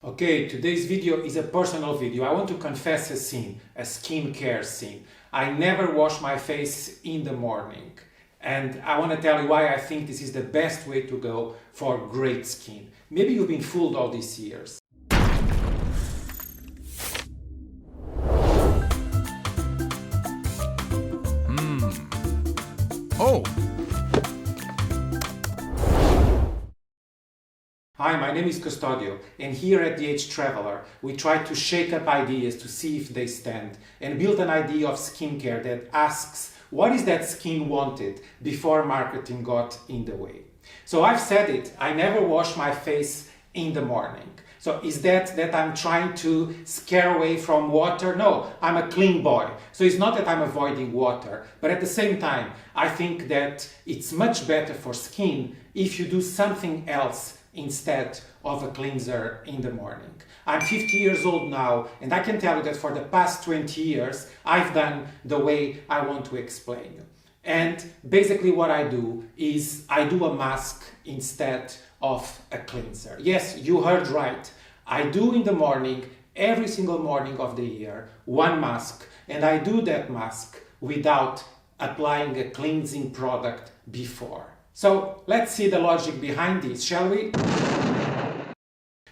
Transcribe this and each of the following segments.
Okay, today's video is a personal video. I want to confess a sin, a skincare sin. I never wash my face in the morning. And I want to tell you why I think this is the best way to go for great skin. Maybe you've been fooled all these years. Oh! Hi, my name is Custodio, and here at The Age Traveler, we try to shake up ideas to see if they stand and build an idea of skincare that asks, what is that skin wanted before marketing got in the way? So I've said it, I never wash my face in the morning. So is that I'm trying to scare away from water? No, I'm a clean boy. So it's not that I'm avoiding water, but at the same time, I think that it's much better for skin if you do something else instead of a cleanser in the morning. I'm 50 years old now, and I can tell you that for the past 20 years, I've done the way I want to explain you. And basically what I do is I do a mask instead of a cleanser. Yes, you heard right. I do in the morning, every single morning of the year, one mask, and I do that mask without applying a cleansing product before. So let's see the logic behind this, shall we?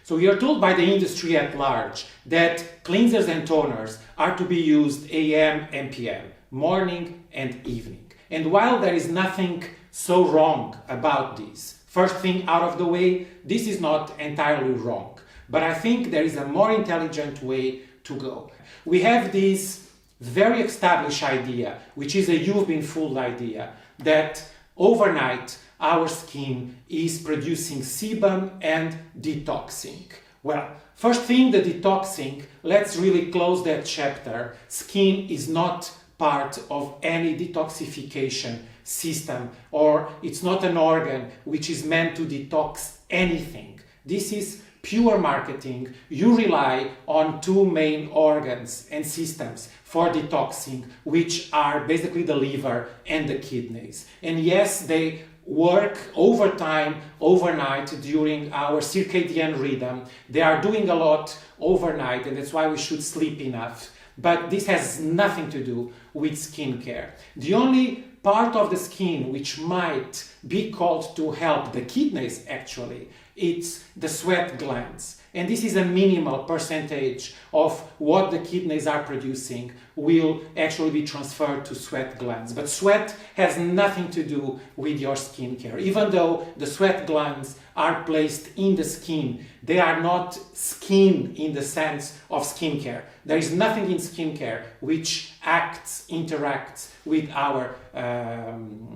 So we are told by the industry at large that cleansers and toners are to be used AM and PM, morning and evening. And while there is nothing so wrong about this, first thing out of the way, this is not entirely wrong. But I think there is a more intelligent way to go. We have this very established idea, which is a you've been fooled idea, that overnight our skin is producing sebum and detoxing. Well, first thing, the detoxing, let's really close that chapter. Skin is not part of any detoxification system, or it's not an organ which is meant to detox anything. This is pure marketing. You rely on two main organs and systems for detoxing, which are basically the liver and the kidneys. And yes, they work overtime, overnight during our circadian rhythm. They are doing a lot overnight, and that's why we should sleep enough. But this has nothing to do with skincare. The only part of the skin which might be called to help the kidneys, actually, it's the sweat glands. And this is a minimal percentage of what the kidneys are producing will actually be transferred to sweat glands. But sweat has nothing to do with your skincare. Even though the sweat glands are placed in the skin, they are not skin in the sense of skincare. There is nothing in skincare which interacts with our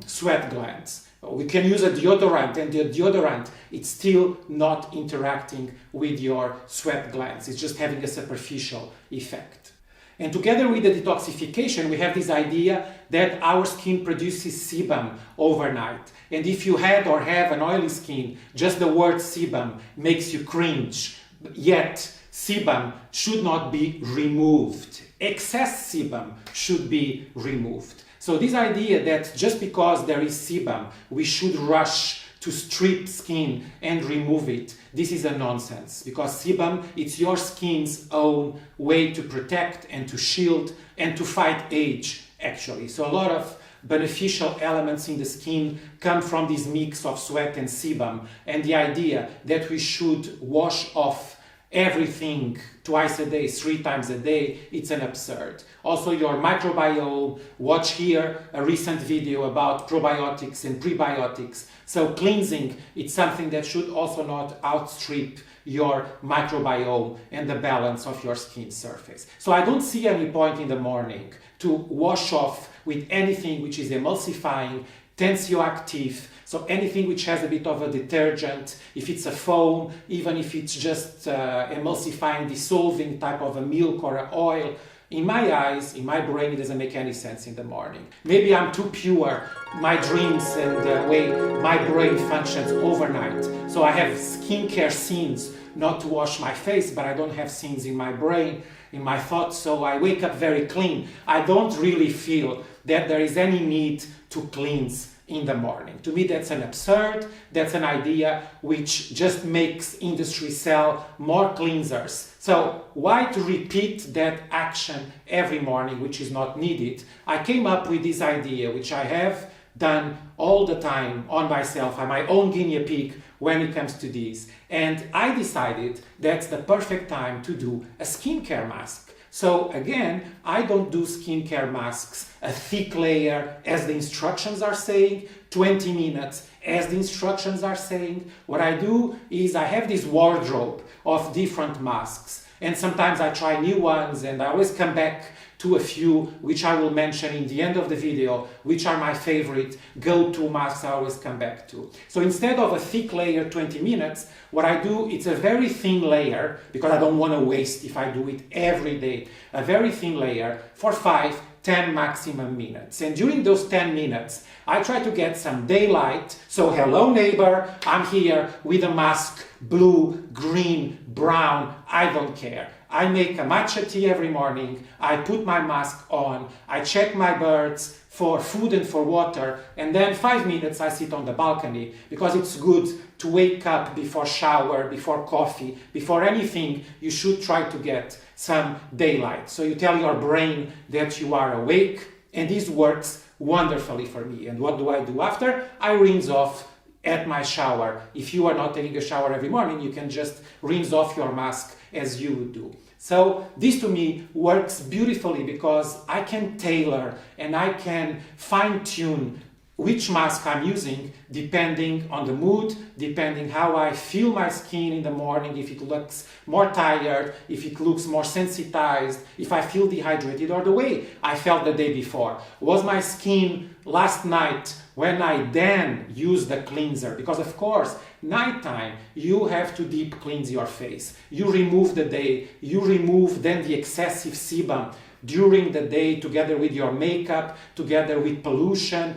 sweat glands. We can use a deodorant, and the deodorant, it's still not interacting with your sweat glands. It's just having a superficial effect. And together with the detoxification, we have this idea that our skin produces sebum overnight. And if you had or have an oily skin, just the word sebum makes you cringe. Yet, sebum should not be removed. Excess sebum should be removed. So this idea that just because there is sebum, we should rush to strip skin and remove it, this is a nonsense. Because sebum, it's your skin's own way to protect and to shield and to fight age, actually. So a lot of beneficial elements in the skin come from this mix of sweat and sebum. And the idea that we should wash off everything twice a day, 3 times a day, it's an absurd. Also your microbiome, watch here a recent video about probiotics and prebiotics. So cleansing, it's something that should also not outstrip your microbiome and the balance of your skin surface. So I don't see any point in the morning to wash off with anything which is emulsifying, tensioactive, so anything which has a bit of a detergent, if it's a foam, even if it's just emulsifying, dissolving type of a milk or an oil, in my eyes, in my brain, it doesn't make any sense in the morning. Maybe I'm too pure, my dreams and the way my brain functions overnight. So I have skincare scenes not to wash my face, but I don't have scenes in my brain, in my thoughts, so I wake up very clean. I don't really feel that there is any need to cleanse in the morning. To me, that's an absurd, that's an idea which just makes industry sell more cleansers. So why to repeat that action every morning, which is not needed? I came up with this idea, which I have done all the time on myself. I'm my own guinea pig when it comes to this. And I decided that's the perfect time to do a skincare mask. So again, I don't do skincare masks, a thick layer as the instructions are saying, 20 minutes as the instructions are saying. What I do is I have this wardrobe of different masks, and sometimes I try new ones, and I always come back to a few which I will mention in the end of the video, which are my favorite go-to masks I always come back to. So instead of a thick layer 20 minutes, what I do, it's a very thin layer, because I don't want to waste if I do it every day, a very thin layer for 5-10 maximum minutes. And during those 10 minutes, I try to get some daylight. So hello neighbor, I'm here with a mask, blue, green, brown, I don't care. I make a matcha tea every morning, I put my mask on, I check my birds for food and for water, and then 5 minutes I sit on the balcony, because it's good to wake up before shower, before coffee, before anything. You should try to get some daylight. So you tell your brain that you are awake, and this works wonderfully for me. And what do I do after? I rinse off at my shower. If you are not taking a shower every morning, you can just rinse off your mask as you would do. So this to me works beautifully, because I can tailor and I can fine-tune which mask I'm using depending on the mood, depending how I feel my skin in the morning, if it looks more tired, if it looks more sensitized, if I feel dehydrated, or the way I felt the day before. Was my skin last night when I then used the cleanser? Because of course, nighttime, you have to deep cleanse your face. You remove the day, you remove then the excessive sebum during the day, together with your makeup, together with pollution,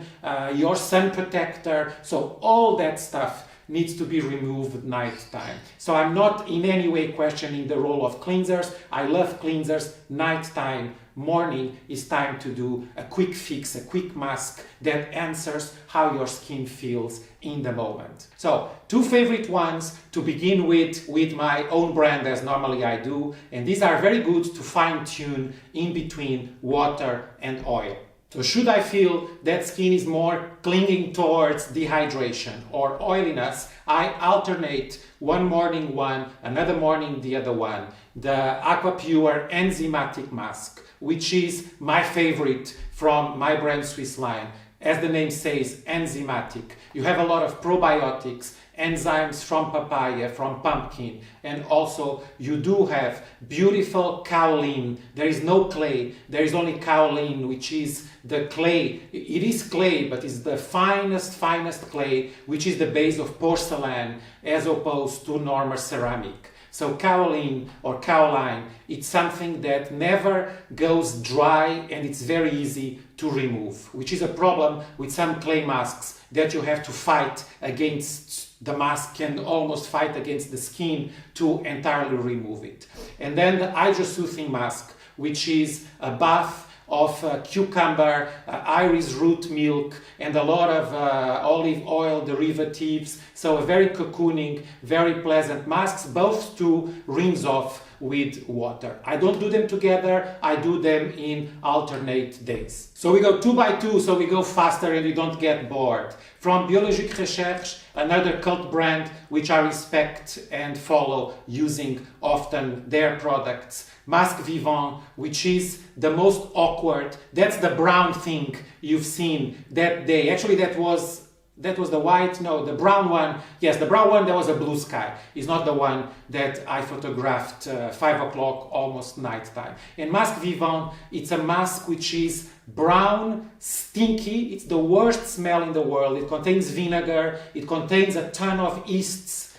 your sun protector. So all that stuff needs to be removed at night time. So I'm not in any way questioning the role of cleansers. I love cleansers. Nighttime, morning is time to do a quick fix, a quick mask that answers how your skin feels in the moment. So 2 favorite ones to begin with my own brand, as normally I do, and these are very good to fine-tune in between water and oil. So should I feel that skin is more clinging towards dehydration or oiliness, I alternate one morning one, another morning the other one. The Aquapure enzymatic mask, which is my favorite from my brand Swiss line. As the name says, enzymatic. You have a lot of probiotics, enzymes from papaya, from pumpkin, and also you do have beautiful kaolin. There is no clay, there is only kaolin, which is the clay. It is clay, but it's the finest clay, which is the base of porcelain as opposed to normal ceramic. So kaolin or kaoline, it's something that never goes dry, and it's very easy to remove, which is a problem with some clay masks, that you have to fight against the mask and almost fight against the skin to entirely remove it. And then the hydrosoothing mask, which is a bath of cucumber, iris root milk, and a lot of olive oil derivatives. So a very cocooning, very pleasant masks, both to rinse off with water. I don't do them together, I do them in alternate days. So we go 2 by 2, so we go faster and we don't get bored. From Biologique Recherche, another cult brand which I respect and follow, using often their products. Masque Vivant, which is the most awkward, that's the brown thing you've seen that day. Actually, that was the white, no, the brown one. Yes, the brown one, there was a blue sky. It's not the one that I photographed 5 o'clock, almost nighttime. And Masque Vivant, it's a mask which is brown, stinky. It's the worst smell in the world. It contains vinegar. It contains a ton of yeasts,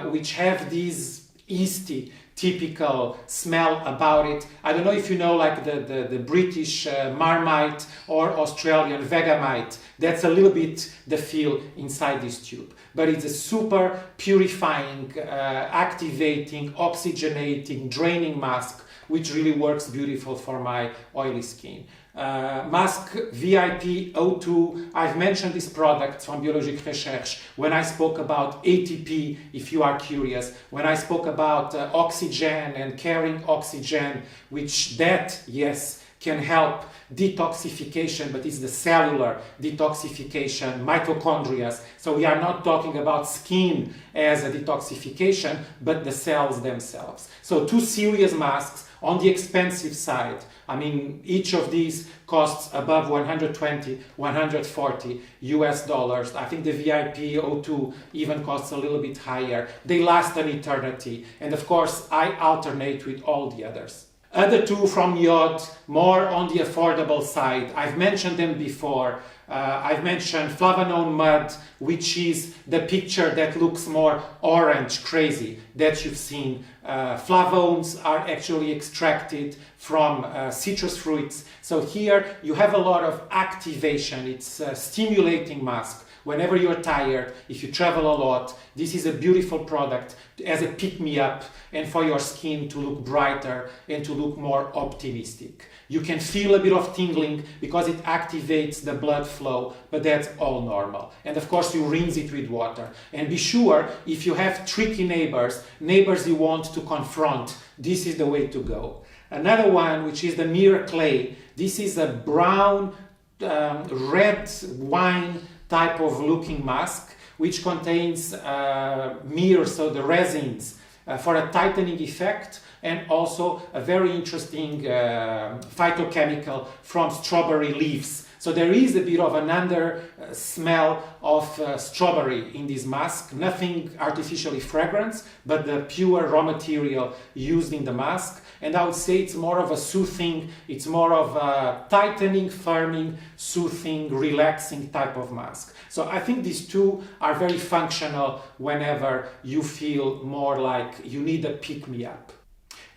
which have these yeasty, typical smell about it. I don't know if you know, like the British Marmite or Australian Vegemite. That's a little bit the feel inside this tube. But it's a super purifying, activating, oxygenating, draining mask, which really works beautiful for my oily skin. Mask VIP O2, I've mentioned this product from Biologique Recherche when I spoke about ATP, if you are curious, when I spoke about oxygen and carrying oxygen, which yes, can help detoxification, but it's the cellular detoxification, mitochondria. So we are not talking about skin as a detoxification, but the cells themselves. So 2 serious masks on the expensive side. I mean, each of these costs above 120, 140 US dollars. I think the VIP O2 even costs a little bit higher. They last an eternity. And of course, I alternate with all the others. Other 2 from Yod, more on the affordable side. I've mentioned them before. I've mentioned Flavanone Mud, which is the picture that looks more orange, crazy, that you've seen. Flavones are actually extracted from citrus fruits. So here you have a lot of activation. It's a stimulating mask. Whenever you're tired, if you travel a lot, this is a beautiful product as a pick-me-up and for your skin to look brighter and to look more optimistic. You can feel a bit of tingling because it activates the blood flow, but that's all normal. And of course you rinse it with water. And be sure, if you have tricky neighbors you want to confront, this is the way to go. Another one, which is the Mirror Clay. This is a brown, red wine type of looking mask, which contains myrrh, so the resins, for a tightening effect, and also a very interesting phytochemical from strawberry leaves. So there is a bit of an under smell of strawberry in this mask, nothing artificially fragrant, but the pure raw material used in the mask. And I would say it's more of a soothing, it's more of a tightening, firming, soothing, relaxing type of mask. So I think these 2 are very functional whenever you feel more like you need a pick-me-up.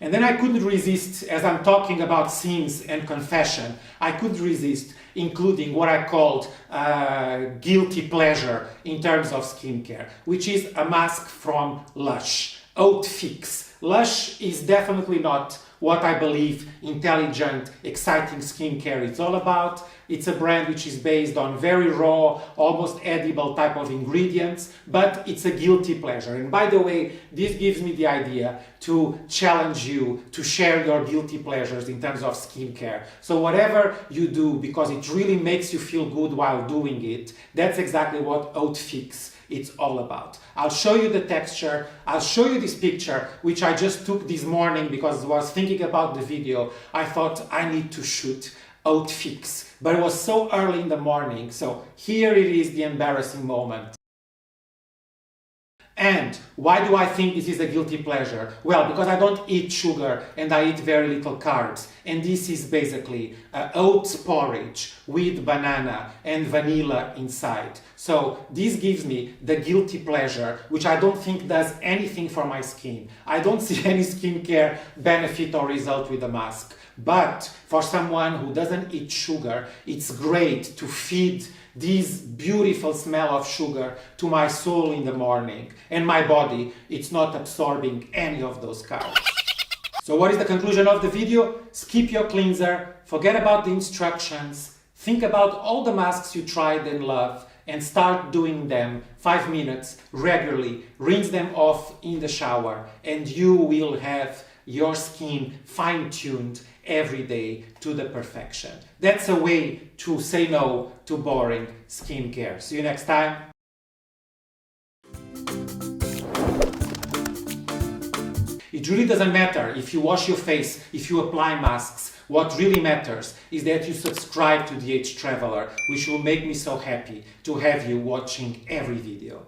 And then I couldn't resist, as I'm talking about sins and confession, I couldn't resist including what I called guilty pleasure in terms of skincare, which is a mask from Lush, Oat Fix. Lush is definitely not what I believe intelligent, exciting skincare is all about. It's a brand which is based on very raw, almost edible type of ingredients, but it's a guilty pleasure. And by the way, this gives me the idea to challenge you to share your guilty pleasures in terms of skincare. So whatever you do, because it really makes you feel good while doing it, that's exactly what Oat Fix it's all about. I'll show you the texture. I'll show you this picture, which I just took this morning because I was thinking about the video. I thought I need to shoot Oat Fix, but it was so early in the morning. So here it is, the embarrassing moment. And why do I think this is a guilty pleasure? Well, because I don't eat sugar and I eat very little carbs. And this is basically oats porridge with banana and vanilla inside. So this gives me the guilty pleasure, which I don't think does anything for my skin. I don't see any skincare benefit or result with the mask. But for someone who doesn't eat sugar, it's great to feed this beautiful smell of sugar to my soul in the morning, and my body, it's not absorbing any of those carbs. So what is the conclusion of the video? Skip your cleanser, forget about the instructions, think about all the masks you tried and love, and start doing them 5 minutes regularly, rinse them off in the shower, and you will have your skin fine-tuned every day to the perfection. That's a way to say no to boring skincare. See you next time. It really doesn't matter if you wash your face, if you apply masks. What really matters is that you subscribe to DH Traveler, which will make me so happy to have you watching every video.